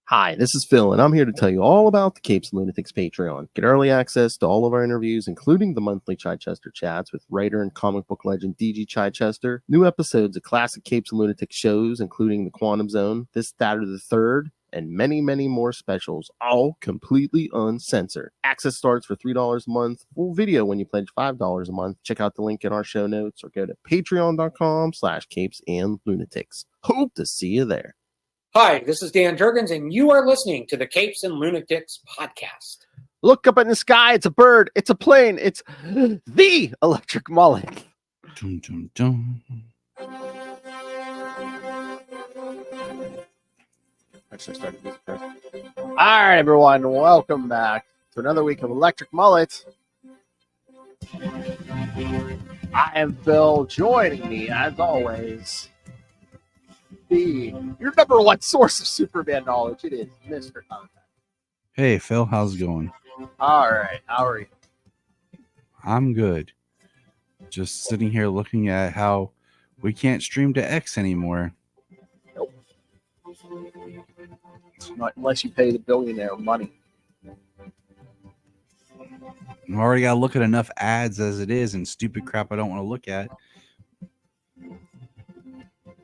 Hi, this is Phil, and I'm here to tell you all about the Capes and Lunatics Patreon. Get early access to all of our interviews, including the monthly Chichester chats with writer and comic book legend DG Chichester, new episodes of classic Capes and Lunatics shows, including The Quantum Zone, This, That, or the Third, and many, many more specials, all completely uncensored. Access starts for $3 a month, full video when you pledge $5 a month. Check out the link in our show notes or go to patreon.com/capesandlunatics. Hope to see you there. Hi, this is Dan Jurgens, and you are listening to the Capes and Lunatics podcast. Look up in the sky. It's a bird. It's a plane. It's the Electric Mullet. Dum, dum, dum. Actually, started this first. All right, everyone. Welcome back to another week of Electric Mullet. I am Phil. Joining me, as always, your number one source of Superman knowledge. It is Mr. Contact. Hey, Phil, how's it going? All right, how are you? I'm good. Just sitting here looking at how we can't stream to X anymore. Nope. Not unless you pay the billionaire money. I've already got to look at enough ads as it is and stupid crap I don't want to look at.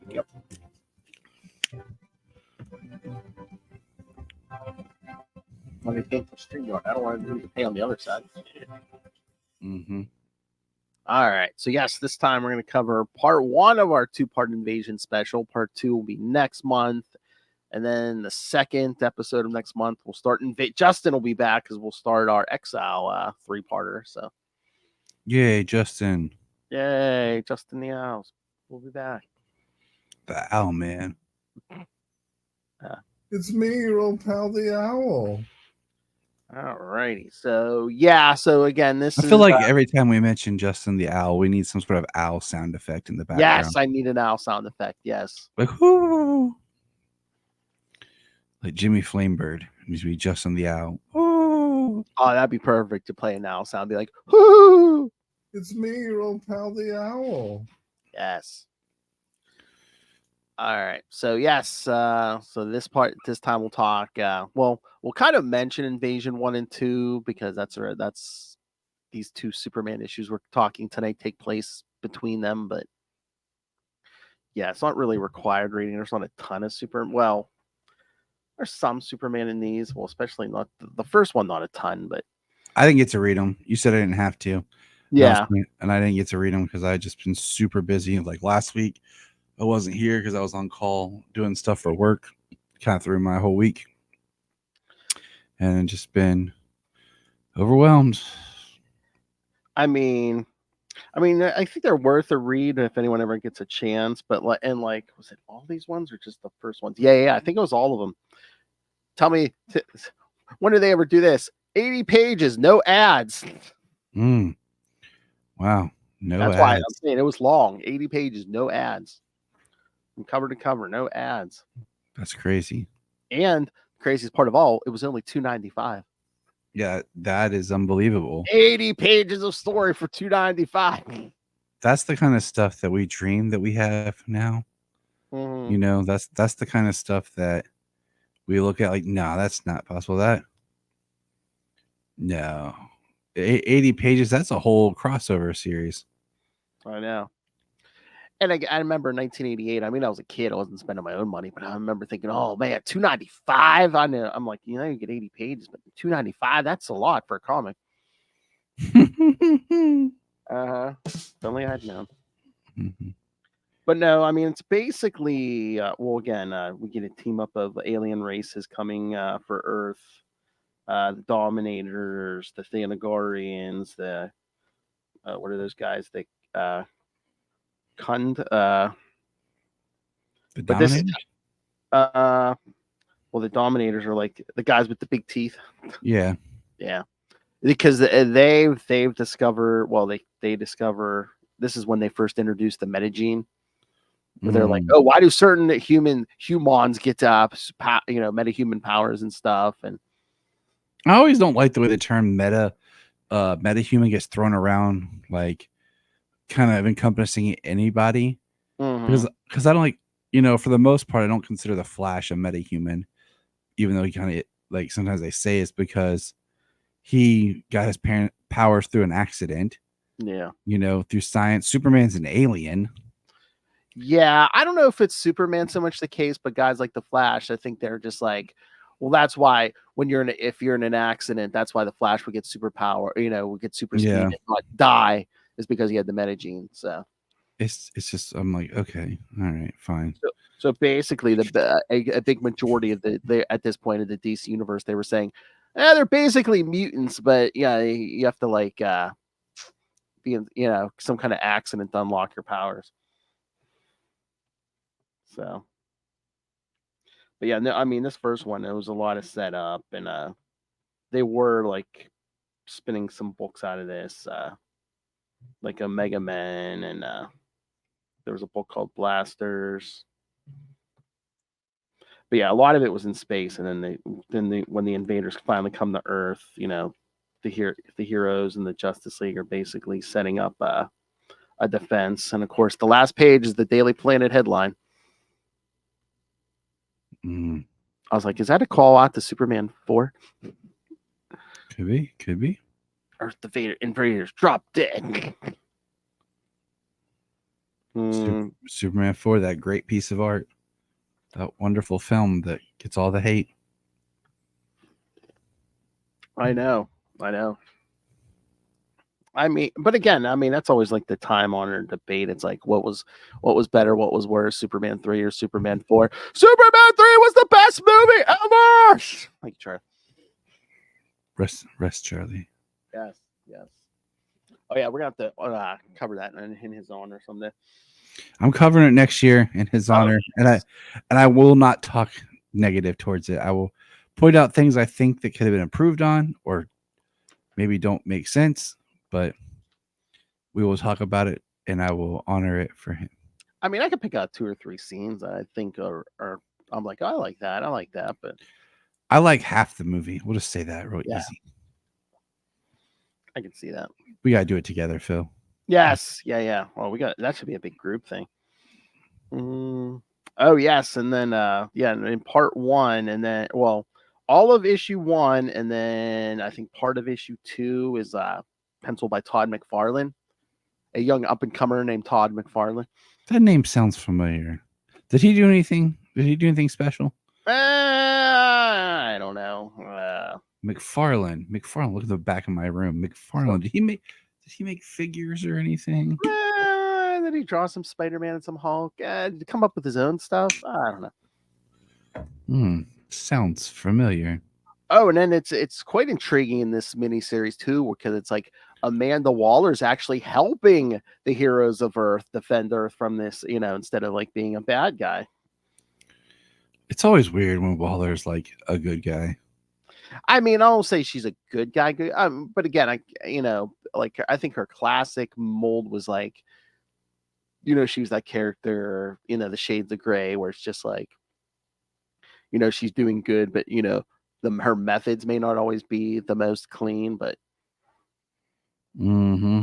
Yep. When they pay for StreamYard, I don't want to pay on the other side. Mm-hmm. All right. So, yes, this time we're going to cover part one of our two-part invasion special. Part two will be next month. And then the second episode of next month, we'll start Justin will be back because we'll start our Exile three-parter. So, Yay, Justin. yay, Justin the Owls. We'll be back. The Owl Man. It's me, your old pal, the Owl. All righty. So, yeah. So, again, I feel like every time we mention Justin the Owl, we need some sort of owl sound effect in the background. Yes, I need an owl sound effect. Yes. Like, whoo! Like Jimmy Flamebird needs to be Justin the Owl. Whoo! Oh, that'd be perfect to play an owl sound. Be like, whoo! It's me, your old pal, the Owl. Yes. All right. So yes. So this time we'll talk. We'll kind of mention Invasion 1 and 2 because that's these two Superman issues we're talking tonight take place between them. But yeah, it's not really required reading. There's not a ton of Well, there's some Superman in these. Well, especially not the first one. Not a ton, but I didn't get to read them. You said I didn't have to. Yeah. And I didn't get to read them because I had just been super busy. Like last week, I wasn't here because I was on call doing stuff for work, kind of through my whole week, and just been overwhelmed. I mean, I think they're worth a read if anyone ever gets a chance. But was it all these ones or just the first ones? Yeah. I think it was all of them. Tell me, when did they ever do this? 80 pages, no ads. Wow, no. That's ads. why I'm saying it was long. 80 pages, no ads. From cover to cover, no ads. That's crazy. And the craziest part of all, it was only $2.95. Yeah, that is unbelievable. 80 pages of story for $2.95. That's the kind of stuff that we dream that we have now. Mm-hmm. You know, that's the kind of stuff that we look at like, no, that's not possible. No. 80 pages, that's a whole crossover series. I know. And I remember in 1988, I was a kid. I wasn't spending my own money, but I remember thinking, oh, man, $2.95? I'm like, you get 80 pages, but $2.95, that's a lot for a comic. If only I'd known. Mm-hmm. But no, it's basically, we get a team up of alien races coming for Earth. The Dominators, the Thanagarians, what are those guys? The The Dominators? Dominators? The Dominators are like the guys with the big teeth. Yeah. Yeah. Because they've discovered, they discover, this is when they first introduced the metagene. Where they're like, oh, why do certain humans get metahuman powers and stuff? And I always don't like the way the term metahuman gets thrown around, like kind of encompassing anybody. Because I don't like, for the most part, I don't consider the Flash a metahuman. even though he kind of like sometimes they say it's because he got his powers through an accident. Yeah. Through science. Superman's an alien. Yeah, I don't know if it's Superman so much the case, but guys like the Flash, I think they're just like, well, that's why when if you're in an accident, that's why the Flash would get superpower, would get super speed Yeah. and not die, is because he had the metagene. So it's just I'm like, okay, all right, fine. So basically, a big majority of the at this point of the DC universe, they were saying, they're basically mutants, but yeah, you have to like be in some kind of accident to unlock your powers. So, but yeah, no, I mean this first one, there was a lot of setup, and they were like spinning some books out of this, like a Mega Man, and there was a book called Blasters. But yeah, a lot of it was in space, and then when the invaders finally come to Earth, the heroes and the Justice League are basically setting up a defense. And of course, the last page is the Daily Planet headline. Mm. I was like, is that a call out to Superman 4? Could be. Earth invaders drop dead. Superman 4, that great piece of art, that wonderful film that gets all the hate. I know. I mean, but again, that's always like the time-honored debate. It's like, what was better, what was worse, Superman 3 or Superman 4? Superman 3 was the best movie ever. Thank you, Charlie. Rest, Charlie. Yes. Oh yeah, we're gonna have to cover that in his honor someday. I'm covering it next year in his honor, yes. and I will not talk negative towards it. I will point out things I think that could have been improved on, or maybe don't make sense, but we will talk about it, and I will honor it for him. I mean, I could pick out 2 or 3 scenes that I think are I'm like, oh, I like that, but I like half the movie. We'll just say that real easy. I can see that. We gotta do it together, Phil. Yes, yeah. Well, that should be a big group thing. Oh yes, and then in part 1, and then all of issue 1, and then I think part of issue 2 is penciled by Todd McFarlane, a young up and comer named Todd McFarlane. That name sounds familiar. Did he do anything? Special? I don't know. McFarlane. Look at the back of my room. McFarlane. Did he make figures or anything? Did he draw some Spider-Man and some Hulk? Did he come up with his own stuff? I don't know. Sounds familiar. Oh, and then it's quite intriguing in this miniseries too, because it's like Amanda Waller's actually helping the heroes of Earth defend Earth from this, instead of like being a bad guy. It's always weird when Waller's like a good guy. I mean, I don't say she's a good guy, but again, I think her classic mold was like, she was that character, the Shades of Grey, where it's just like, she's doing good, but her methods may not always be the most clean, but. Mm-hmm.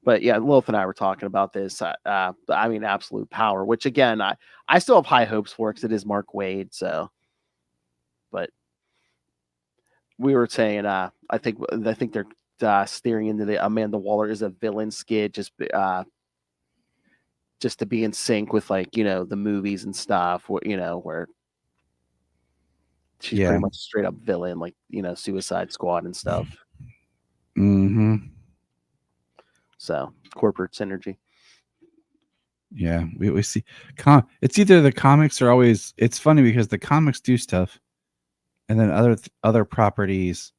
But yeah, Lilith and I were talking about this. Absolute Power, which again, I still have high hopes for because it is Mark Waid. So, but we were saying, I think they're steering into the Amanda Waller is a villain skid, just to be in sync with the movies and stuff. Where she's pretty much a straight up villain, like Suicide Squad and stuff. Mm-hmm. So corporate synergy. Yeah, we see. It's either the comics are always. It's funny because the comics do stuff, and then other properties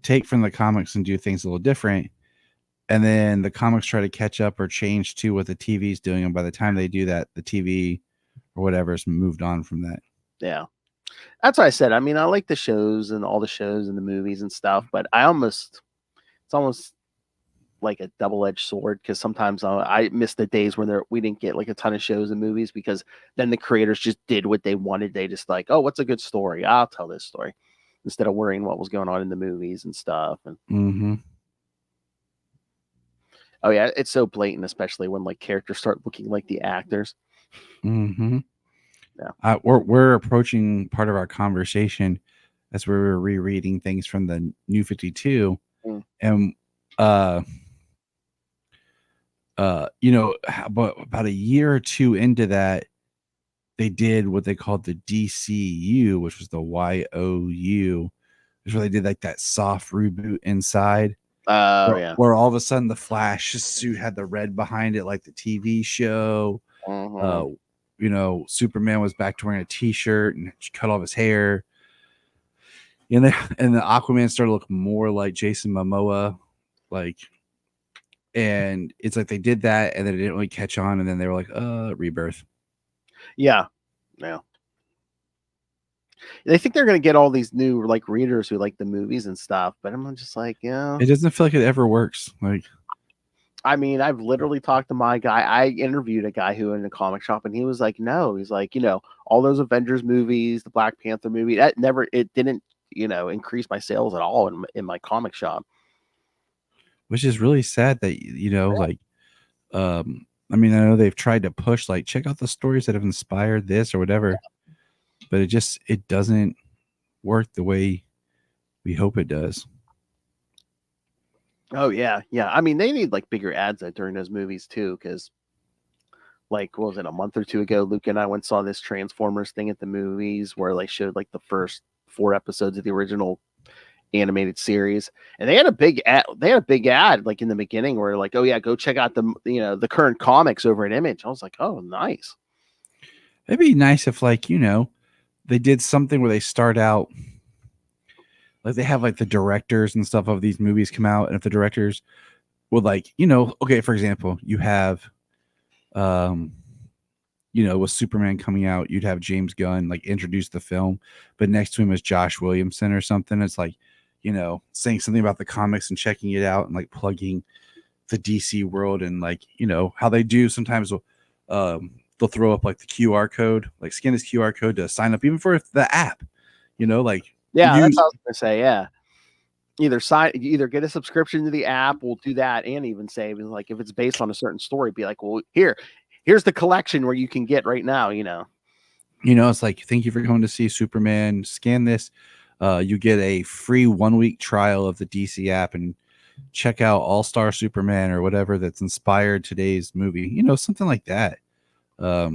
take from the comics and do things a little different, and then the comics try to catch up or change to what the TV's doing, and by the time they do that, the TV or whatever has moved on from that. Yeah, that's what I said. I mean, I like the shows and all the shows and the movies and stuff, but it's almost like a double-edged sword, because sometimes I miss the days when we didn't get like a ton of shows and movies, because then the creators just did what they wanted. They just like, oh, what's a good story? I'll tell this story, instead of worrying what was going on in the movies and stuff. And oh yeah, it's so blatant, especially when like characters start looking like the actors. Mm-hmm. We're approaching part of our conversation as we were rereading things from the New 52, and about a year or two into that, they did what they called the DCU, which was the YOU, which where they did like that soft reboot inside. Oh yeah. Where all of a sudden the Flash suit had the red behind it, like the TV show. Superman was back to wearing a T-shirt and cut off his hair. And the Aquaman started to look more like Jason Momoa, and it's like they did that, and then it didn't really catch on, and then they were like, Rebirth. Yeah. They think they're gonna get all these new readers who like the movies and stuff, but I'm just like, It doesn't feel like it ever works. I mean, I've literally talked to my guy. I interviewed a guy who in a comic shop, and he was like, no, he's like, all those Avengers movies, the Black Panther movie, it didn't, increase my sales at all in my comic shop. Which is really sad that, I mean, I know they've tried to push, check out the stories that have inspired this or whatever, but it doesn't work the way we hope it does. Oh yeah. I mean, they need bigger ads during those movies too, because what was it, a month or two ago, Luke and I went and saw this Transformers thing at the movies where they showed the first 4 episodes of the original animated series, and they had a big ad. They had a big ad in the beginning where oh yeah, go check out the current comics over at Image. I was like, oh nice. It'd be nice if they did something where they start out they have the directors and stuff of these movies come out, and if the directors would okay, for example, you have with Superman coming out, you'd have James Gunn introduce the film, but next to him is Josh Williamson or something. It's saying something about the comics and checking it out and plugging the DC world, and how they do sometimes they'll throw up the QR code, scan this QR code to sign up even for the app, Yeah, that's what I was gonna say. Yeah, either get a subscription to the app. We'll do that, and even say if it's based on a certain story, be well, here's the collection where you can get right now. It's thank you for coming to see Superman. Scan this, you get a free 1-week trial of the DC app, and check out All-Star Superman or whatever that's inspired today's movie. Something like that. Yeah.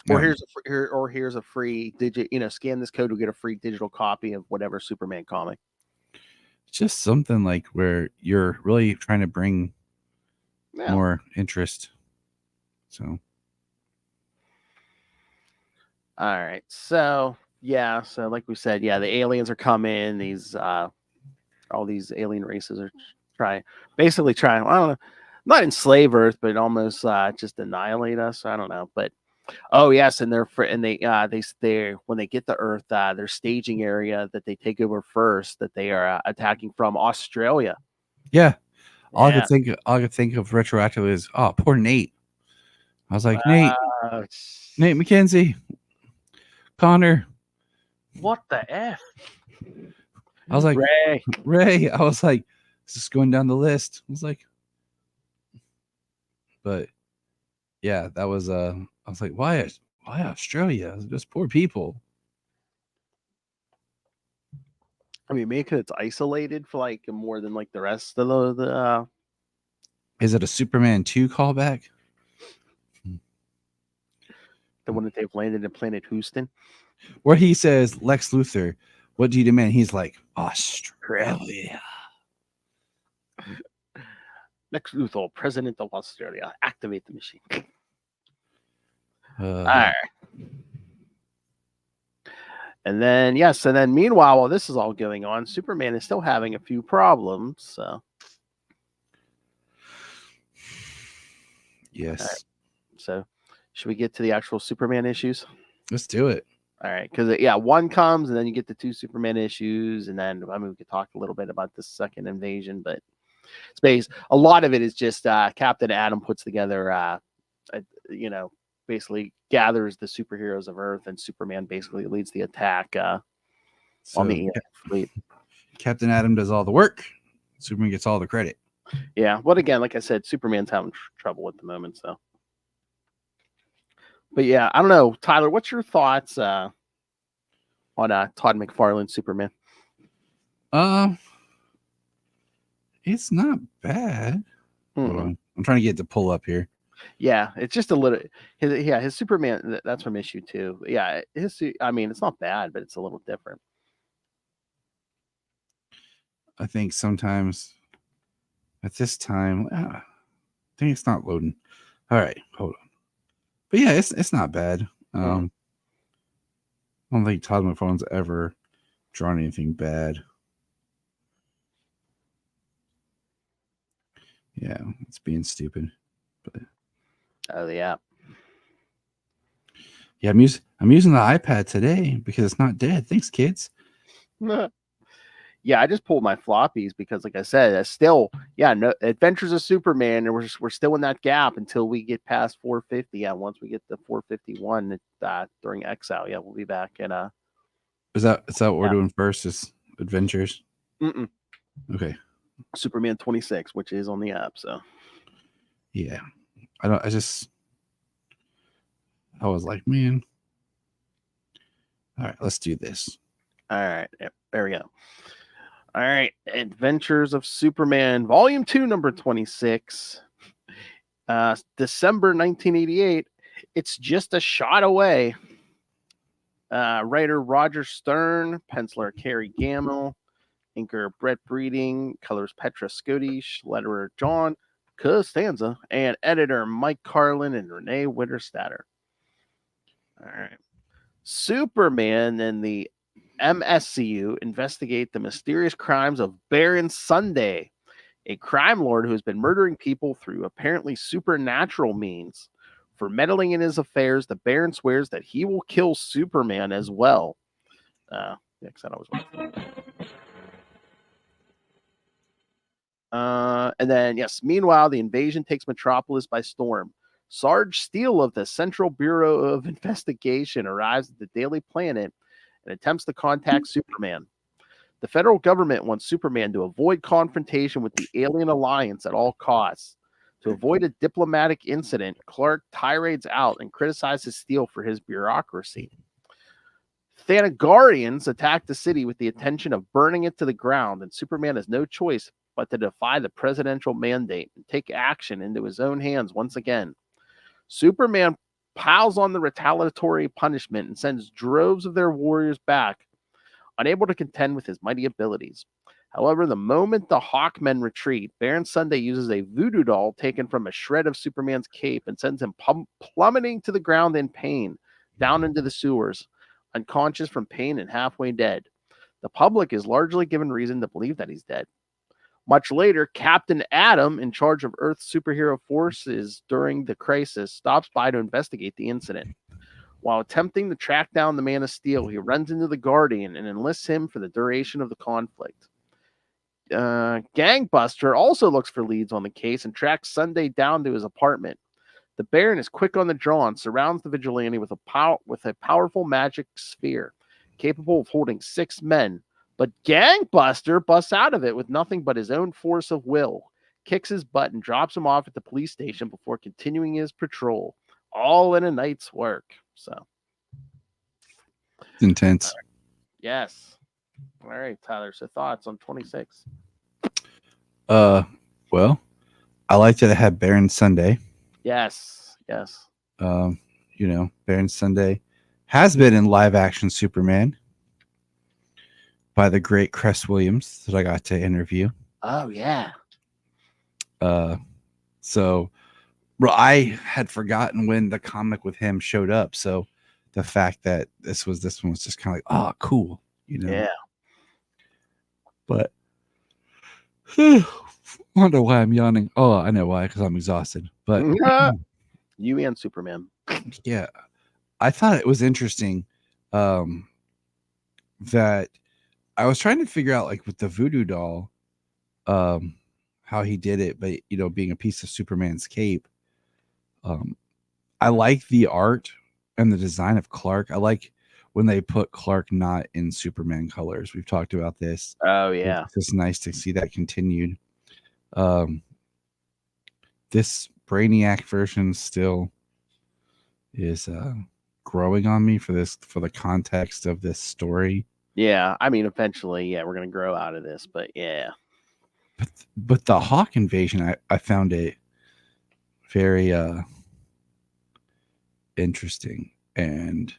Or here's a free scan this code to get a free digital copy of whatever Superman comic. Just something where you're really trying to bring more interest. So, all right. So like we said, the aliens are coming. These all these alien races are trying. I don't know, not enslave Earth, but almost just annihilate us. I don't know, but. Oh yes, and they when they get to Earth, their staging area that they take over first, that they are attacking from Australia. Yeah, all I could think of retroactively is poor Nate. I was like Nate McKenzie, Connor. What the F? I was like Ray. I was like, just going down the list. I was like, but yeah, that was I was like, why Australia? Just poor people. I mean, maybe because it's isolated for more than the rest of the. Is it a Superman 2 callback? The one that they've landed in Planet Houston, where he says, Lex Luthor, what do you demand? He's like, Australia. Lex Luthor, President of Australia, activate the machine. All right. And then meanwhile, while this is all going on, Superman is still having a few problems. So yes. Right. So should we get to the actual Superman issues? Let's do it. All right, because one comes, and then you get the 2 Superman issues, and then we could talk a little bit about the second invasion, but a lot of it is just Captain Atom puts together, basically gathers the superheroes of Earth, and Superman basically leads the attack on the fleet. Captain Atom does all the work. Superman gets all the credit. Yeah, but again, like I said, Superman's having trouble at the moment. So, But yeah, I don't know, Tyler. What's your thoughts on Todd McFarlane's Superman? It's not bad. Hold Mhm. on, I'm trying to get it to pull up here. Yeah, it's just a little. His Superman. That's from issue 2. Yeah, I mean, it's not bad, but it's a little different. I think sometimes at this time, I think it's not loading. All right, hold on. But yeah, it's not bad. I don't think Todd McFarlane's ever drawn anything bad. Yeah, it's being stupid. But Oh yeah. yeah, I'm using the iPad today because it's not dead. Thanks, kids. Yeah, I just pulled my floppies because, like I said, it's still, no Adventures of Superman, and we're still in that gap until we get past 450. Yeah, once we get to 451 during Exile, we'll be back. And Is that what we're doing first? Is Adventures? Okay. Superman 26, which is on the app. So yeah, I was like, man. All right, let's do this. All right, there we go. All right, Adventures of Superman, Volume 2, number 26, December 1988. It's just a shot away. Writer Roger Stern, penciler Carrie Gamble, inker Brett Breeding, colors Petra Scodish, letterer John Costanza, and editor Mike Carlin and Renee Witterstatter. All right. Superman and the MSCU investigate the mysterious crimes of Baron Sunday, a crime lord who has been murdering people through apparently supernatural means. For meddling in his affairs, the Baron swears that he will kill Superman as well. And then, meanwhile, the invasion takes Metropolis by storm. Sarge Steele of the Central Bureau of Investigation arrives at the Daily Planet and attempts to contact Superman. The federal government wants Superman to avoid confrontation with the Alien Alliance at all costs. To avoid a diplomatic incident, Clark tirades out and criticizes Steele for his bureaucracy. Thanagarians attack the city with the intention of burning it to the ground, and Superman has no choice but to defy the presidential mandate and take action into his own hands once again. Superman piles on the retaliatory punishment and sends droves of their warriors back, unable to contend with his mighty abilities. However, the moment the Hawkmen retreat, Baron Sunday uses a voodoo doll taken from a shred of Superman's cape and sends him plummeting to the ground in pain, down into the sewers, unconscious from pain and halfway dead. The public is largely given reason to believe that he's dead. Much later, Captain Atom, in charge of Earth's superhero forces during the crisis, stops by to investigate the incident. While attempting to track down the Man of Steel, he runs into the Guardian and enlists him for the duration of the conflict. Gangbuster also looks for leads on the case and tracks Sunday down to his apartment. The Baron is quick on the draw and surrounds the vigilante with a powerful magic sphere, capable of holding 6 men. But Gangbuster busts out of it with nothing but his own force of will, kicks his butt, and drops him off at the police station before continuing his patrol, all in a night's work. So, It's intense. Yes. All right, Tyler. So thoughts on 26? Well, I liked that it had Baron Sunday. Yes. Baron Sunday has been in live action Superman by the great Cress Williams that I got to interview. Oh yeah. So I had forgotten when the comic with him showed up. So the fact that this one was just kind of like, oh, cool, Yeah. But I wonder why I'm yawning. Oh, I know why, because I'm exhausted. But you and Superman. Yeah, I thought it was interesting that I was trying to figure out, like, with the voodoo doll, how he did it, but being a piece of Superman's cape. I like the art and the design of Clark. I like when they put Clark not in Superman colors. We've talked about this. Oh yeah. It's just nice to see that continued. This Brainiac version still is growing on me for the context of this story. Yeah, I mean, eventually, yeah, we're gonna grow out of this, but yeah. But the Hawk invasion, I found it very interesting, and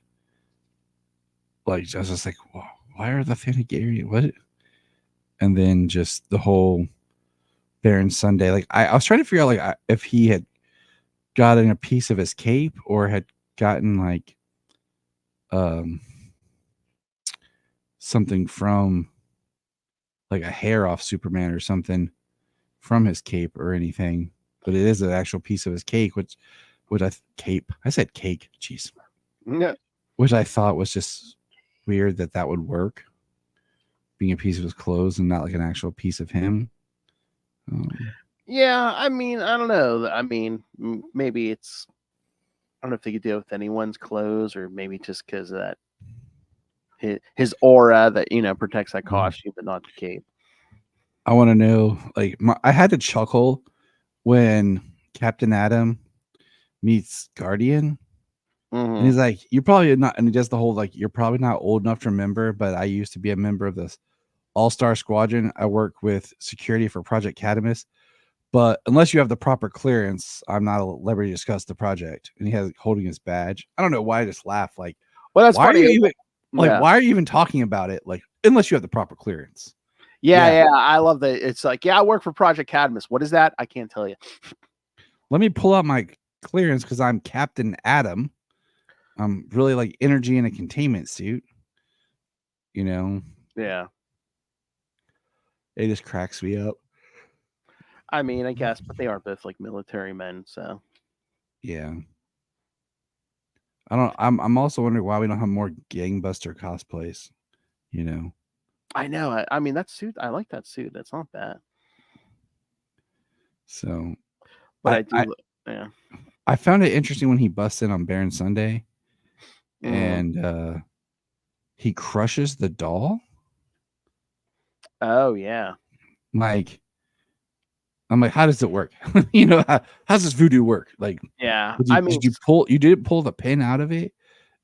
like I was just like, why are the Thanagarian what? And then just the whole Baron Sunday, like I was trying to figure out like if he had gotten a piece of his cape or had gotten like something from like a hair off Superman or something from his cape or anything, but it is an actual piece of his cake, which I said cake, jeez, Yeah. which I thought was just weird that would work, being a piece of his clothes and not like an actual piece of him. Yeah, I mean, I don't know. I mean, maybe it's, I don't know if they could deal with anyone's clothes, or maybe just because of that his aura that protects that costume, but not the cape. I want to know, like, I had to chuckle when Captain Atom meets Guardian, and he's like, "You're probably not," and he does the whole like, "You're probably not old enough to remember, but I used to be a member of this All-Star Squadron. I work with security for Project Catamus, but unless you have the proper clearance, I'm not at liberty to discuss the project." And he has holding his badge. I don't know why I just laugh. Like, well, that's why funny. are you even like? Yeah. Why are you even talking about it? Like, unless you have the proper clearance. Yeah. I love that. It's like, yeah, I work for Project Catamus. What is that? I can't tell you. Let me pull out my clearance because I'm Captain Atom. I'm really like energy in a containment suit. Yeah. It just cracks me up. I mean, I guess, but they are both like military men, so Yeah. I'm also wondering why we don't have more Gangbuster cosplays. I know. I mean, that suit. I like that suit. That's not bad. So, but I do. Yeah. I found it interesting when he busts in on Baron Sunday, Mm. and he crushes the doll. Oh yeah. Like, I'm like, how does it work? How's this voodoo work? Like, Yeah. did you didn't pull the pin out of it?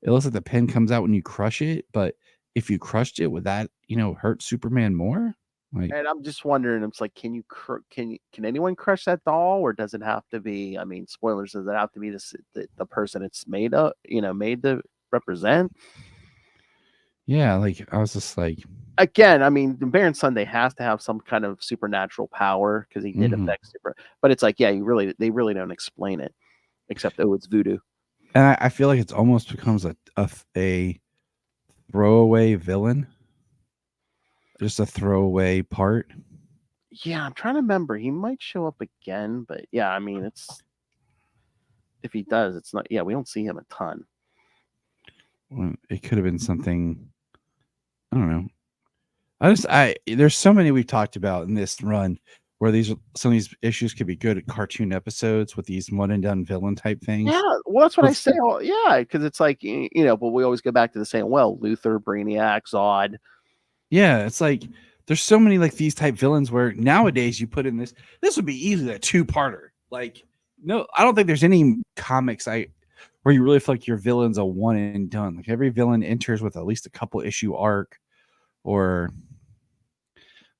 It looks like the pin comes out when you crush it, but if you crushed it, would that hurt Superman more? Like, and I'm just wondering, it's like, can anyone crush that doll, or does it have to be? I mean, spoilers. Does it have to be the person it's made of? Made to represent? yeah, like I was just like, Again, I mean, the Baron Sunday has to have some kind of supernatural power because he did affect super. But it's like, yeah, they really don't explain it, except it's voodoo. and I feel like it's almost becomes a throwaway villain, just a throwaway part. Yeah, I'm trying to remember. He might show up again, but yeah, I mean, if he does, it's not. Yeah, we don't see him a ton. Well, it could have been something. I don't know. There's so many we've talked about in this run where some of these issues could be good at cartoon episodes with these one and done villain type things. Yeah, well, that's what I say. Yeah, because it's like but we always go back to the same. Well, Luthor, Brainiac, Zod. Yeah, it's like there's so many like these type villains where nowadays you put in this would be easily a two-parter. Like, no, I don't think there's any comics where you really feel like your villain's a one and done. Like every villain enters with at least a couple issue arc, or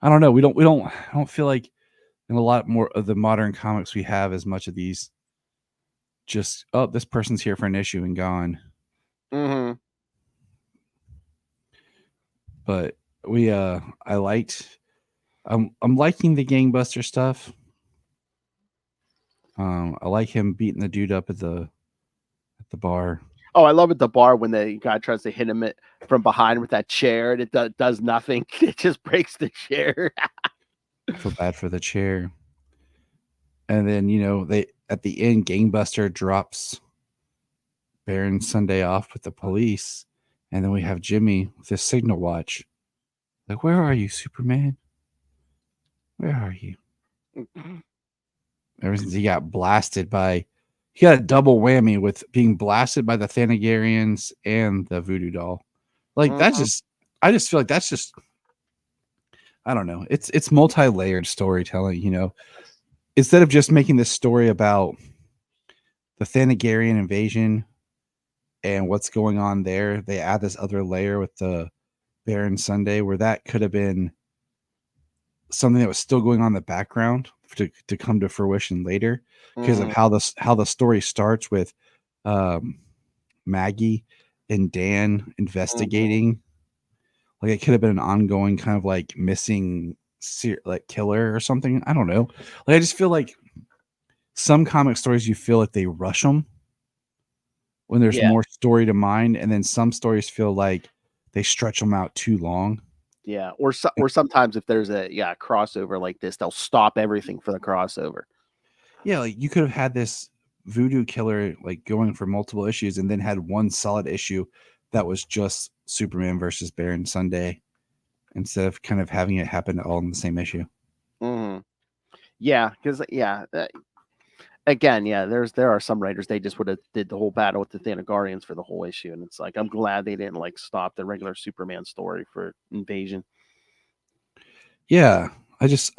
I don't know. I don't feel like in a lot more of the modern comics we have as much of these just, oh, this person's here for an issue and gone. Mm-hmm. But I'm liking the Gangbuster stuff. I like him beating the dude up at the bar. Oh, I love at the bar when the guy tries to hit him from behind with that chair, and it does nothing. It just breaks the chair. I feel bad for the chair. And then they at the end, Gangbuster drops Baron Sunday off with the police, and then we have Jimmy with his signal watch. Like, where are you, Superman? Where are you? Ever since he got blasted he got a double whammy with being blasted by the Thanagarians and the voodoo doll. Like, that's just, I just feel like that's just, I don't know. It's multi-layered storytelling, Instead of just making this story about the Thanagarian invasion and what's going on there, they add this other layer with the Baron Sunday, where that could have been something that was still going on in the background to come to fruition later, because of how the story starts with Maggie and Dan investigating. Like it could have been an ongoing kind of like missing like killer or something. I don't know. Like I just feel like some comic stories you feel like they rush them when there's more story to mine, and then some stories feel like they stretch them out too long. Yeah, or sometimes if there's a crossover like this, they'll stop everything for the crossover. Yeah, like you could have had this voodoo killer like going for multiple issues, and then had one solid issue that was just Superman versus Baron Sunday, instead of kind of having it happen all in the same issue. Yeah, because again, there are some writers, they just would have did the whole battle with the Thanagarians for the whole issue, and it's like I'm glad they didn't like stop the regular Superman story for Invasion. Yeah, I just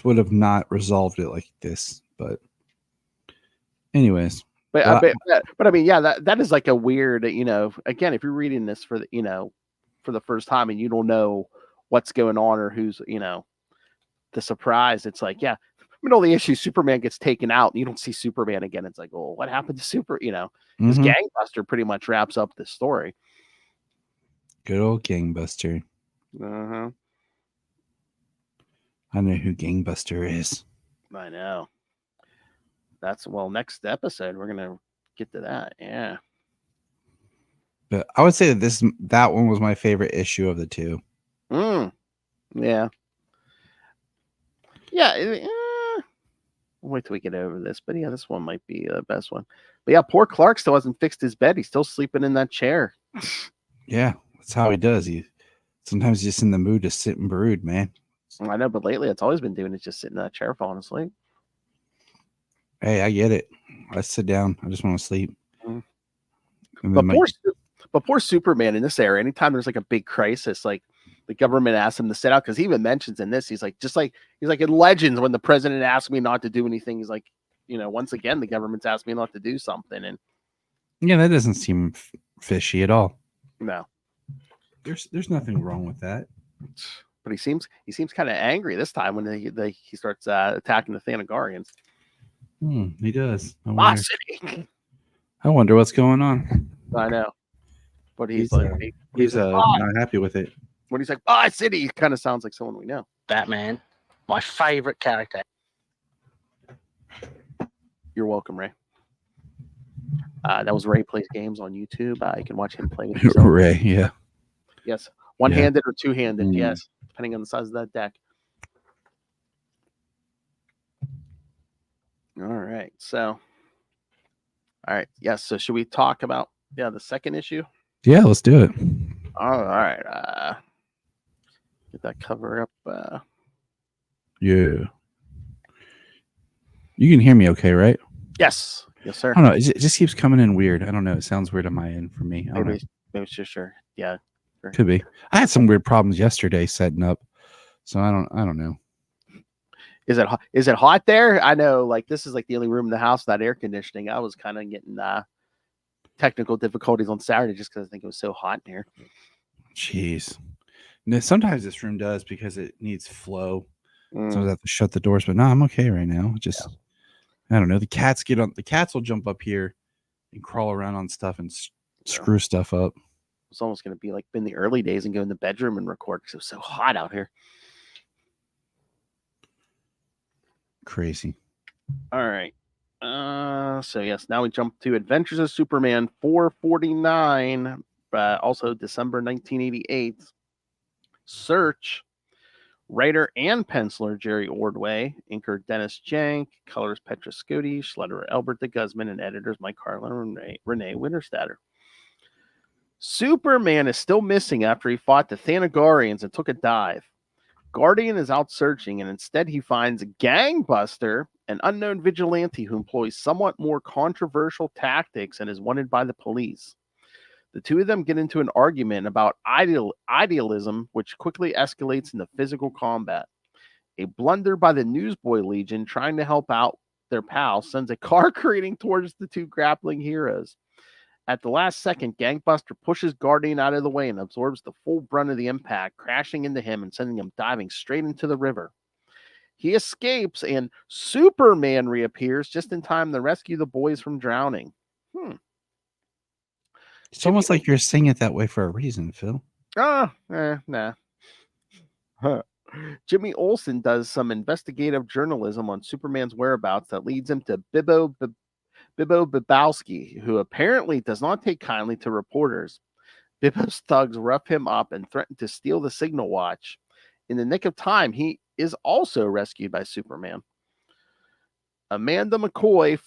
would have not resolved it like this, but anyways. But I mean, that is like a weird, again, if you're reading this for for the first time and you don't know what's going on or who's, the surprise, it's like, middle of the issue, Superman gets taken out and you don't see Superman again. It's like, oh, what happened to because Gangbuster pretty much wraps up the story. Good old Gangbuster. I know who Gangbuster is. I know. Next episode we're gonna get to that. Yeah. But I would say that one was my favorite issue of the two. Yeah. Yeah. Wait till we get over this, but this one might be the best one. But yeah, poor Clark still hasn't fixed his bed. He's still sleeping in that chair. Yeah, that's how he does. Sometimes he's just in the mood to sit and brood, man. I know, but lately it's always been doing is just sitting in that chair falling asleep. Hey, I get it. I sit down. I just want to sleep. But poor Superman in this era, anytime there's like a big crisis, like the government asks him to sit out, because he even mentions in this, he's like in Legends when the president asked me not to do anything. He's like, once again, the government's asked me not to do something. And yeah, that doesn't seem fishy at all. No. There's nothing wrong with that. But he seems kind of angry this time when he starts attacking the Thanagarians. He does. I wonder what's going on. I know, but he's not happy with it. When he's like, City, he kind of sounds like someone we know. Batman, my favorite character. You're welcome, Ray. That was Ray Plays Games on YouTube. You can watch him play with himself. Ray, yeah. Yes. One-handed or two-handed, yes, depending on the size of that deck. All right. Yes. So should we talk about the second issue? Yeah, let's do it. All right. Get that cover up. Yeah. You can hear me okay, right? Yes. Yes, sir. I don't know. It just keeps coming in weird. I don't know. It sounds weird on my end for me. Maybe it's just sure. Yeah. Sure. Could be. I had some weird problems yesterday setting up. So I don't know. Is it hot there? I know, like, this is like the only room in the house without air conditioning. I was kind of getting technical difficulties on Saturday just because I think it was so hot in here. Jeez. Now, sometimes this room does because it needs flow. So I have to shut the doors, but no, I'm okay right now. Just I don't know. The cats will jump up here and crawl around on stuff and screw stuff up. It's almost going to be like in the early days and go in the bedroom and record because it was so hot out here. Crazy. All right. So yes, now we jump to Adventures of Superman 449, also December 1988. Search. Writer and penciler Jerry Ordway, inker Dennis Jank, colors Petra Scotty, shredder Albert de Guzman, and editors Mike Carlin and Renee Winterstatter. Superman is still missing after he fought the Thanagarians and took a dive. Guardian is out searching, and instead he finds Gangbuster, an unknown vigilante who employs somewhat more controversial tactics and is wanted by the police. The two of them get into an argument about idealism, which quickly escalates into physical combat. A blunder by the Newsboy Legion trying to help out their pal sends a car careening towards the two grappling heroes. At the last second, Gangbuster pushes Guardian out of the way and absorbs the full brunt of the impact, crashing into him and sending him diving straight into the river. He escapes, and Superman reappears just in time to rescue the boys from drowning. It's almost like you're saying it that way for a reason, Phil. Nah. Jimmy Olsen does some investigative journalism on Superman's whereabouts that leads him to Bibbo Bibowski, who apparently does not take kindly to reporters. Bibbo's thugs rough him up and threaten to steal the signal watch. In the nick of time, he is also rescued by Superman. Amanda McCoy,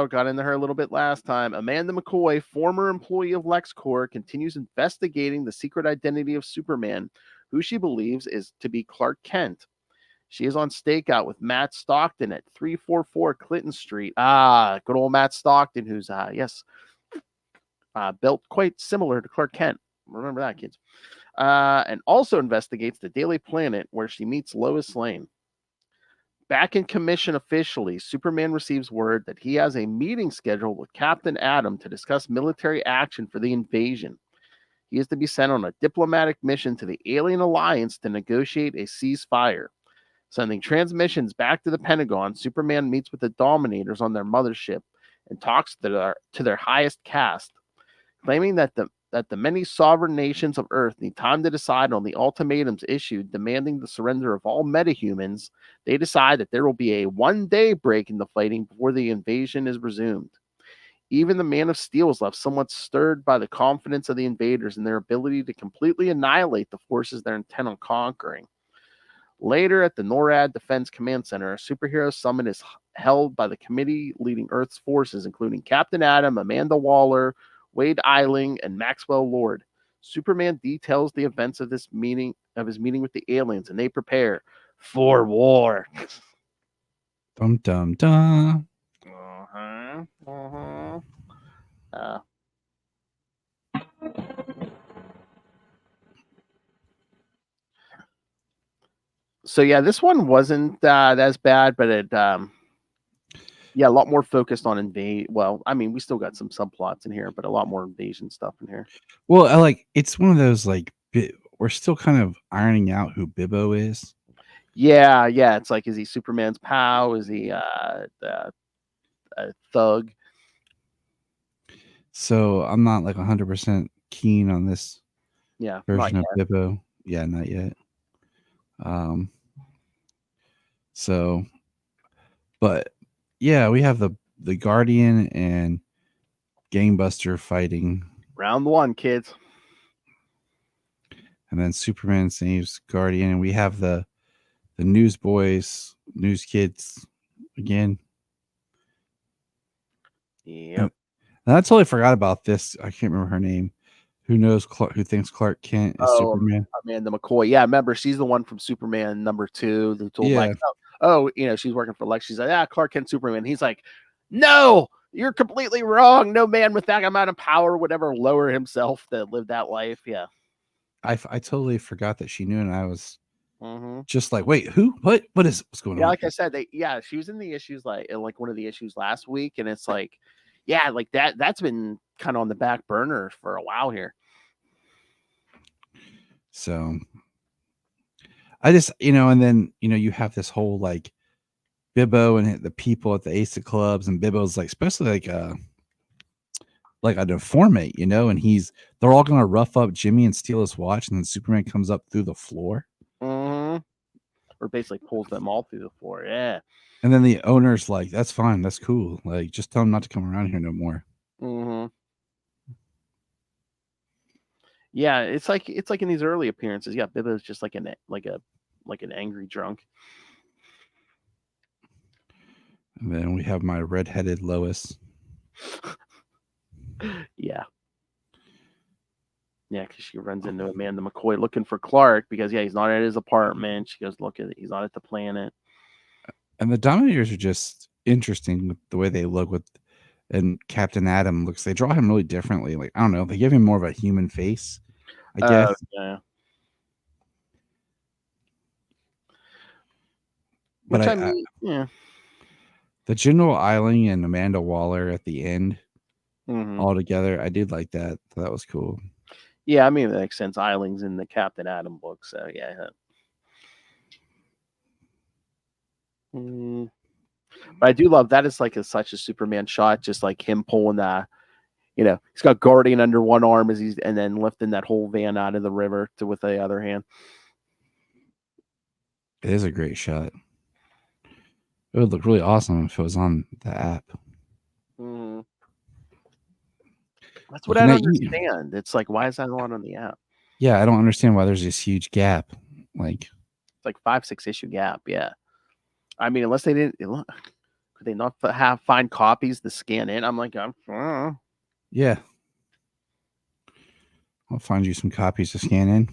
got into her a little bit last time. Amanda McCoy, former employee of LexCorp, continues investigating the secret identity of Superman, who she believes is to be Clark Kent. She is on stakeout with Matt Stockton at 344 Clinton Street. Good old Matt Stockton, who's, built quite similar to Clark Kent. Remember that, kids. And also investigates the Daily Planet, where she meets Lois Lane. Back in commission officially, Superman receives word that he has a meeting scheduled with Captain Atom to discuss military action for the invasion. He is to be sent on a diplomatic mission to the Alien Alliance to negotiate a ceasefire. Sending transmissions back to the Pentagon, Superman meets with the Dominators on their mothership and talks to their highest caste, claiming that the many sovereign nations of Earth need time to decide on the ultimatums issued demanding the surrender of all metahumans. They decide that there will be a one-day break in the fighting before the invasion is resumed. Even the Man of Steel is left somewhat stirred by the confidence of the invaders and their ability to completely annihilate the forces they're intent on conquering. Later at the NORAD Defense Command Center, a superhero summit is held by the committee leading Earth's forces, including Captain Atom, Amanda Waller, Wade Eiling, and Maxwell Lord. Superman details the events of his meeting with the aliens, and they prepare for war. Dum dum dum. So yeah, this one wasn't as bad, but it a lot more focused on invade. Well, I mean, we still got some subplots in here, but a lot more invasion stuff in here. Well, it's one of those we're still kind of ironing out who Bibbo is. Yeah. It's like, is he Superman's pal? Is he a thug? So I'm not 100% keen on this version of Bibbo. Yeah, not yet. So, but yeah, we have the Guardian and Gangbuster fighting. Round one, kids. And then Superman saves Guardian, and we have the Newsboys, News Kids again. Yep. And I totally forgot about this. I can't remember her name. Who thinks Clark Kent is Superman? Amanda McCoy. Yeah, remember, she's the one from Superman #2 who told Lex, she's working for Lex. She's like, Clark Kent Superman. He's like, no, you're completely wrong. No man with that amount of power would ever lower himself to live that life. Yeah. I totally forgot that she knew, and I was just like, wait, who? What's going on? Yeah, like I said, she was in the issues in one of the issues last week, and it's like, yeah, like that's been kind of on the back burner for a while here. So I just, and then you have this whole Bibbo and the people at the Ace of Clubs, and Bibbo's especially like an informant, and they're all gonna rough up Jimmy and steal his watch, and then Superman comes up through the floor. Or basically pulls them all through the floor. Yeah. And then the owner's like, that's fine, that's cool. Just tell him not to come around here no more. Yeah, it's like in these early appearances. Yeah, Bibbo's just like an angry drunk. And then we have my redheaded Lois. Yeah, because she runs into Amanda McCoy looking for Clark because he's not at his apartment. She goes, he's not at the planet. And the Dominators are just interesting with the way they look and Captain Atom looks. They draw him really differently. I don't know. They give him more of a human face, I guess. Yeah. But Which I mean, yeah. The General Eiling and Amanda Waller at the end Mhm. all together. I did like that. That was cool. Yeah, I mean, that makes sense. Eiling's in the Captain Atom book, so yeah. But I do love that. It's like such a Superman shot, just like him pulling he's got Guardian under one arm and then lifting that whole van out of the river with the other hand. It is a great shot. It would look really awesome if it was on the app. Mm. That's what I don't understand. It's like, why is that not on the app? Yeah, I don't understand why there's this huge gap. Like, it's like 5-6 issue gap. Yeah, I mean, unless they didn't, could they not find copies to scan in? I'm like, yeah, I'll find you some copies to scan in.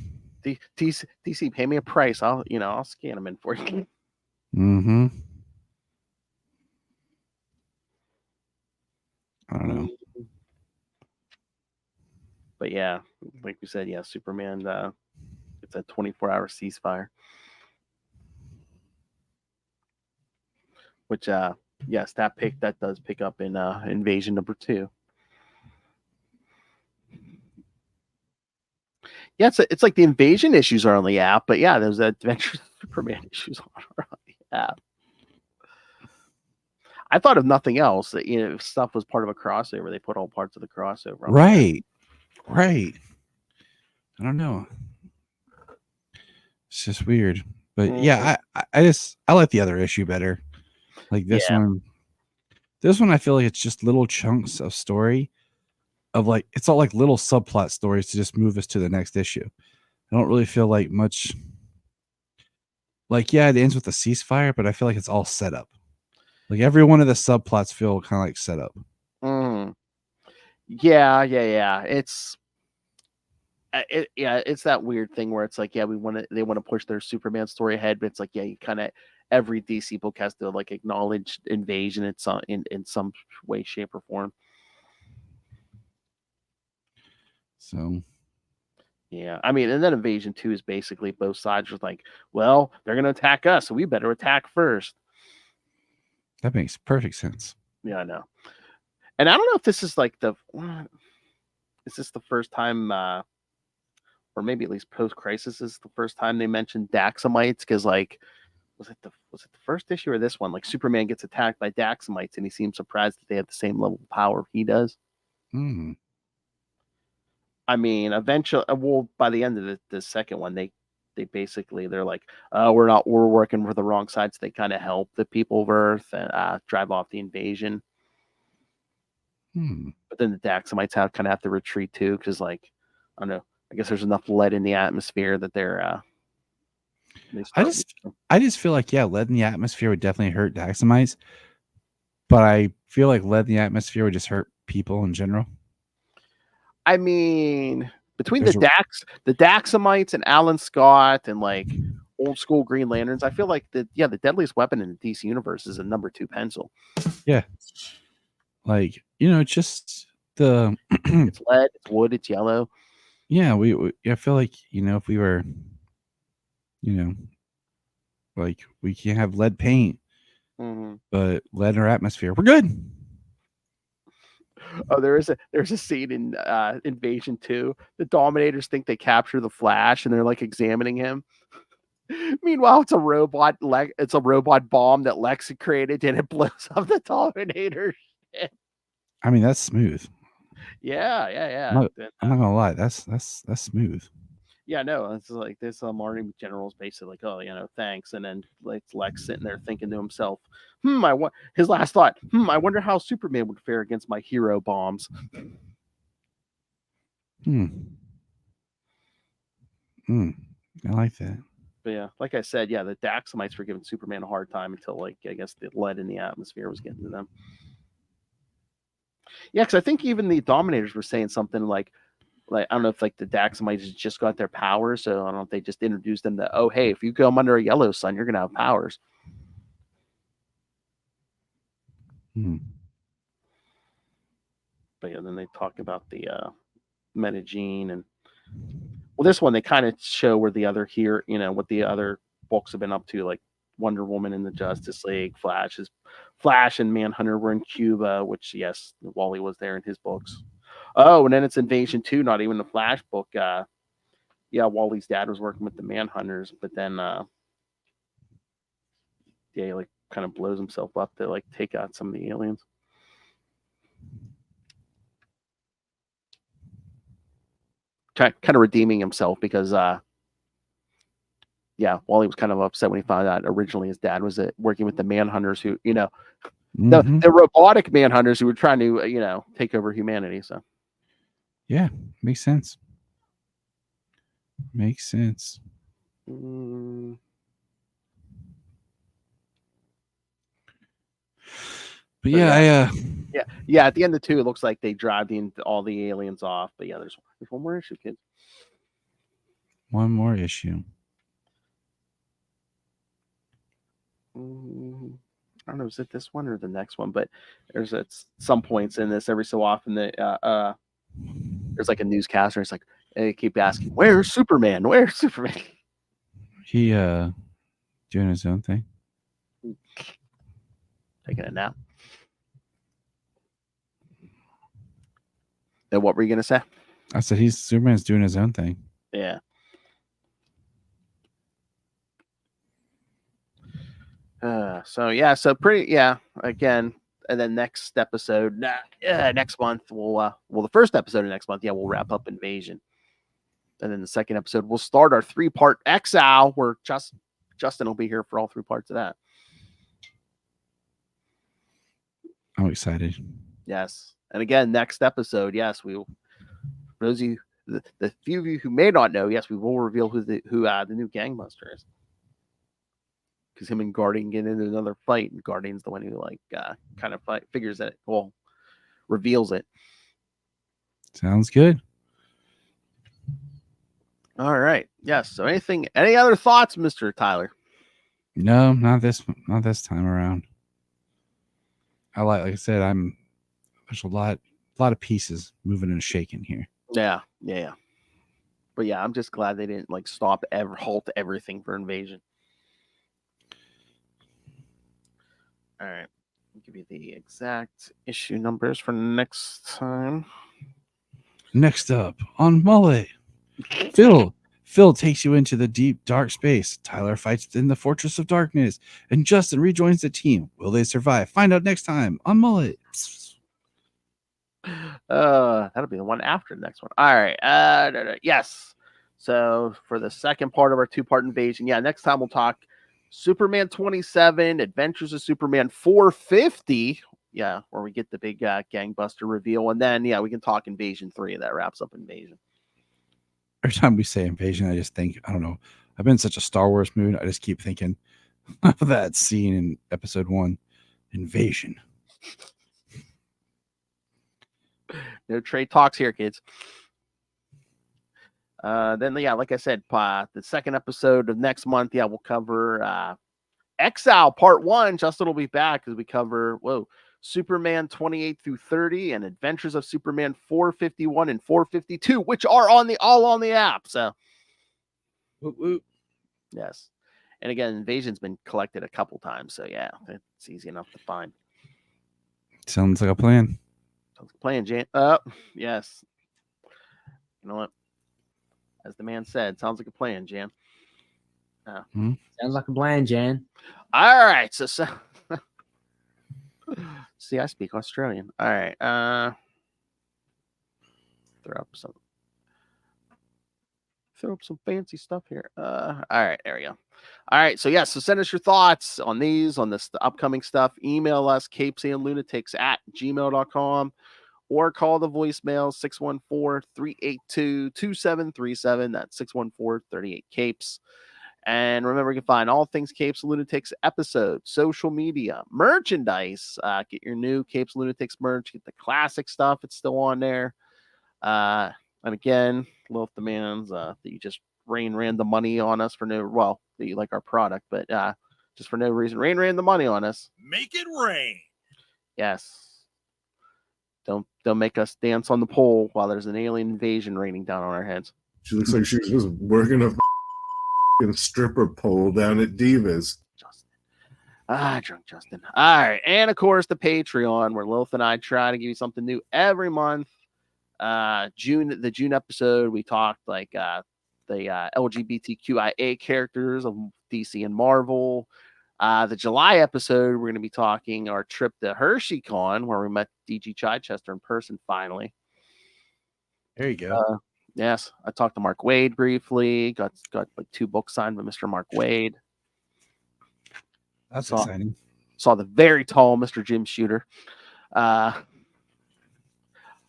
DC, pay me a price. I'll scan them in for you. Mm-hmm. I don't know. But yeah, like we said, yeah, Superman. It's a 24-hour ceasefire. Which, yes, that does pick up in Invasion #2. Yeah, it's like the Invasion issues are on the app, but yeah, those Adventures of Superman issues are on the app. I thought of nothing else that if stuff was part of a crossover, they put all parts of the crossover on. Right. I don't know. It's just weird, but yeah, I like the other issue better. Like this one. This one, I feel like it's just little chunks of story of like, it's all like little subplot stories to just move us to the next issue. I don't really feel like much. Like, yeah, it ends with a ceasefire, but I feel like it's all set up. Like every one of the subplots feel kind of like set up. Yeah. It's that weird thing where it's like, they want to push their Superman story ahead, but it's like, you kind of every DC book has to like acknowledge Invasion in some way, shape, or form. So yeah, I mean, and then Invasion 2 is basically both sides are like, well, they're gonna attack us, so we better attack first. That makes perfect sense. Yeah, I know. And I don't know if this is like is this the first time or maybe at least post-crisis is the first time they mentioned Daxamites, because like was it the first issue or this one? Like Superman gets attacked by Daxamites and he seems surprised that they have the same level of power he does. I mean, eventually, by the end of the second one, they basically they're like, we're working for the wrong side, so they kind of help the people of Earth and drive off the invasion. But then the Daxamites kind of have to retreat too, because like, I don't know, I guess there's enough lead in the atmosphere that they're. I just feel like lead in the atmosphere would definitely hurt Daxamites, but I feel like lead in the atmosphere would just hurt people in general. I mean, between the Daxamites and Alan Scott and like old school Green Lanterns, I feel like the deadliest weapon in the DC universe is a #2 pencil. Yeah, like just the it's lead, it's wood, it's yellow. Yeah, I feel like if we were, like we can't have lead paint, but lead in our atmosphere, we're good. Oh, there's a scene in Invasion 2. The Dominators think they capture the Flash, and they're like examining him. Meanwhile, it's a robot bomb that Lex had created, and it blows up the Dominator. I mean, that's smooth. Yeah. I'm not gonna lie, that's smooth. Yeah, no, it's like this Army general's basically like, oh, thanks. And then like Lex sitting there thinking to himself, his last thought, I wonder how Superman would fare against my hero bombs. I like that. But yeah, like I said, the Daxamites were giving Superman a hard time until like I guess the lead in the atmosphere was getting to them. Yeah, because I think even the Dominators were saying something like I don't know if like the Daxamites just got their powers, so I don't know if they just introduced them to, oh hey, if you come under a yellow sun, you're gonna have powers. But yeah, then they talk about the Metagene and this one they kind of show where the other what the other books have been up to, like Wonder Woman in the Justice League. Flash and Manhunter were in Cuba, which yes, Wally was there in his books. Oh, and then it's Invasion 2, not even the Flash book. Yeah, Wally's dad was working with the Manhunters, but then he like kind of blows himself up to like take out some of the aliens. Kind of redeeming himself because yeah, Wally was kind of upset when he found out originally his dad was working with the Manhunters, who the robotic Manhunters who were trying to take over humanity. So yeah, makes sense. Makes sense. But yeah, at the end of 2, it looks like they drive all the aliens off. But yeah, there's one more issue, kids. One more issue. I don't know, is it this one or the next one? But there's at some points in this, every so often, that there's like a newscaster. It's like they keep asking, "Where's Superman? Where's Superman?" He doing his own thing, Taking a nap. And what were you gonna say? I said Superman's doing his own thing. Yeah. So pretty, again, and then next episode, next month, the first episode of next month, we'll wrap up Invasion. And then the second episode, we'll start our 3-part Exile, where Justin will be here for all 3 parts of that. I'm excited. Yes. And again, next episode, yes, we will, for those of you, the few of you who may not know, yes, we will reveal who the new Gangbuster is. Because him and Guardian get into another fight, and Guardian's the one who kind of figures that, reveals it. Sounds good. All right. Yes. So any other thoughts, Mr. Tyler? No, not this time around. Like I said, there's a lot of pieces moving and shaking here. Yeah. But yeah, I'm just glad they didn't halt everything for Invasion. All right. I'll give you the exact issue numbers for next time. Next up on Mullet, Phil takes you into the deep, dark space. Tyler fights in the Fortress of Darkness, and Justin rejoins the team. Will they survive? Find out next time on Mullet. That'll be the one after the next one. All right. Yes. So for the second part of our 2-part Invasion, next time we'll talk Superman 27, Adventures of Superman 450. Yeah, where we get the big Gangbuster reveal, and then we can talk Invasion 3. That wraps up Invasion. Every time we say Invasion, I just think, I don't know, I've been in such a Star Wars mood. I just keep thinking of that scene in episode 1, Invasion. No trade talks here, kids. Then like I said, the second episode of next month, we'll cover Exile Part 1. Justin will be back as we cover Superman 28 through 30 and Adventures of Superman 451 and 452, which are all on the app. So yes. And again, Invasion's been collected a couple times, so it's easy enough to find. Sounds like a plan. Sounds like a plan, Jan. Yes. You know what? As the man said, sounds like a plan, Jan. Sounds like a plan, Jan. All right. So see, I speak Australian. All right. Throw up some fancy stuff here. All right, there we go. All right, so so send us your thoughts on the upcoming stuff. Email us CapesandLunatics@gmail.com or call the voicemail 614-382-2737. That's 614-38-CAPES. And remember, you can find all things Capes and Lunatics episodes, social media, merchandise. Get your new Capes and Lunatics merch. Get the classic stuff. It's still on there. And again, little demands that you just rain random money on us for that you like our product, but just for no reason. Rain random money on us. Make it rain. Yes. Don't make us dance on the pole while there's an alien invasion raining down on our heads. She looks like she was working a stripper pole down at Divas. Justin. Drunk Justin. All right. And of course, the Patreon, where Lilith and I try to give you something new every month. The June episode, we talked like the LGBTQIA characters of DC and Marvel. The July episode, we're going to be talking our trip to HersheyCon, where we met DG Chichester in person finally. There you go. Yes, I talked to Mark Wade briefly. Got like 2 books signed by Mr. Mark Wade. That's exciting. Saw the very tall Mr. Jim Shooter. All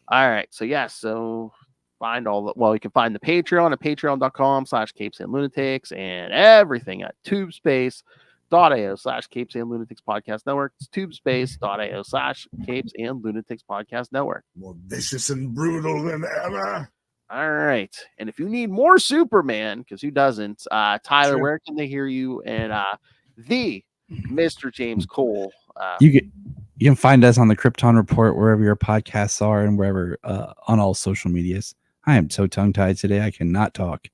right. So so find all the, you can find the Patreon at patreon.com/CapesandLunatics and everything at tubespace.ao/CapesandLunatics Podcast Network. It's tubespace.ao/CapesandLunatics Podcast Network. More vicious and brutal than ever. All right. And if you need more Superman, because who doesn't, Tyler, Sure. where can they hear you? And the Mr. James Cole. You can find us on the Krypton Report wherever your podcasts are and wherever on all social medias. I am so tongue-tied today, I cannot talk.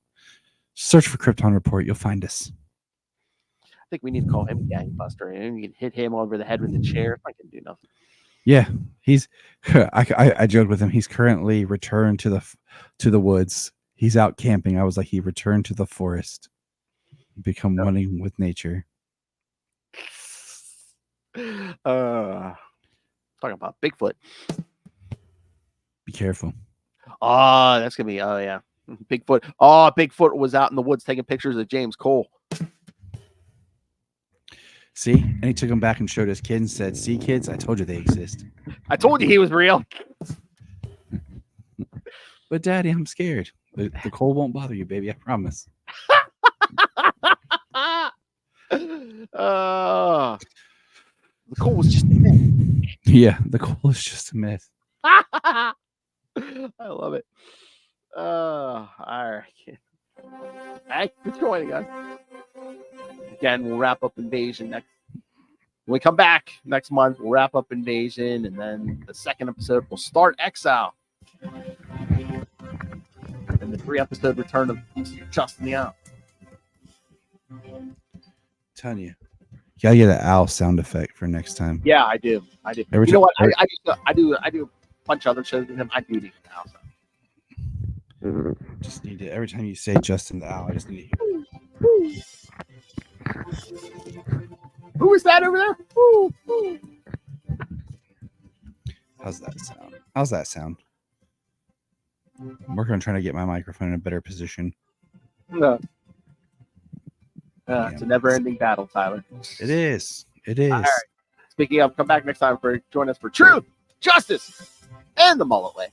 Search for Krypton Report, you'll find us. I think we need to call him Gangbuster, and you can hit him over the head with a chair. I can do nothing. Yeah, he's. I joked with him. He's currently returned to the woods. He's out camping. I was like, he returned to the forest, become one with nature. Talking about Bigfoot. Be careful. Oh, that's gonna be. Oh yeah, Bigfoot. Oh, Bigfoot was out in the woods taking pictures of James Cole. See, and he took him back and showed his kids and said, "See, kids, I told you they exist." I told you he was real. But Daddy, I'm scared. The cold won't bother you, baby. I promise. The Cole was just a myth. Yeah, the cold is just a myth. I love it. All right. Thanks for joining us. Again, we'll wrap up Invasion next. When we come back next month, we'll wrap up Invasion, and then the second episode will start Exile. And the 3-episode return of Justin the Owl. Telling you, gotta get an owl sound effect for next time. Yeah, I do. Every You know time- what? I do a bunch of other shows with him. I do need an owl sound. Just need to, every time you say Justin the Owl, I just need to hear. Who is that over there? Woo, woo. How's that sound? I'm working on trying to get my microphone in a better position. No. It's a never-ending battle, Tyler. It is. All right. Speaking of, come back next time join us for Truth, Justice, and the Mullet Way.